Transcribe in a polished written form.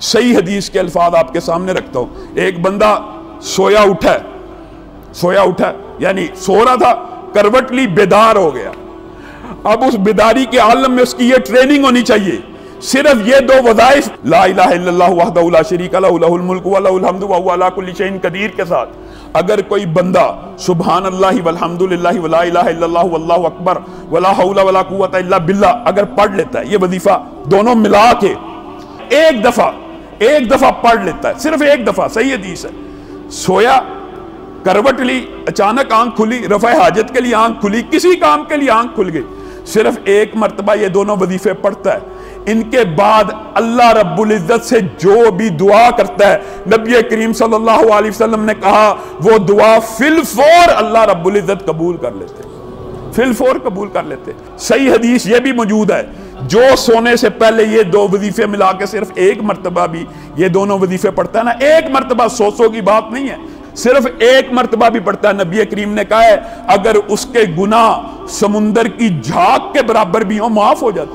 صحیح حدیث کے الفاظ آپ کے سامنے رکھتا ہوں۔ ایک بندہ سویا اٹھا یعنی سو رہا تھا، کروٹ لی، بیدار ہو گیا۔ اب اس بیداری کے عالم میں اس کی یہ ٹریننگ ہونی چاہیے، صرف یہ دو وظائف لا الہ الا اللہ وحدہ لا شریک لہ لہ الملک ولہ الحمد وہو علی کل شیء قدیر کے ساتھ اگر کوئی بندہ سبحان اللہ والحمد للہ ولا الہ الا اللہ واللہ اکبر ولا حول ولا قوت الا باللہ اگر پڑھ لیتا ہے، یہ وظیفہ دونوں ملا کے ایک دفعہ پڑھ لیتا ہے، صرف ایک دفعہ، صحیح حدیث ہے، سویا، کروٹ لی، اچانک آنکھ کھلی، رفع حاجت کے لیے آنکھ کھلی، کسی کام کے لیے آنکھ کھل گئی، صرف ایک مرتبہ یہ دونوں وظیفے پڑھتا ہے، ان کے بعد اللہ رب العزت سے جو بھی دعا کرتا ہے، نبی کریم صلی اللہ علیہ وسلم نے کہا وہ دعا فی الفور اللہ رب العزت قبول کر لیتے، فی الفور قبول کر لیتے۔ صحیح حدیث یہ بھی موجود ہے، جو سونے سے پہلے یہ دو وظیفے ملا کے صرف ایک مرتبہ بھی یہ دونوں وظیفے پڑھتا ہے نا، ایک مرتبہ سو کی بات نہیں ہے، صرف ایک مرتبہ بھی پڑھتا ہے، نبی کریم نے کہا ہے اگر اس کے گناہ سمندر کی جھاگ کے برابر بھی ہوں معاف ہو جاتے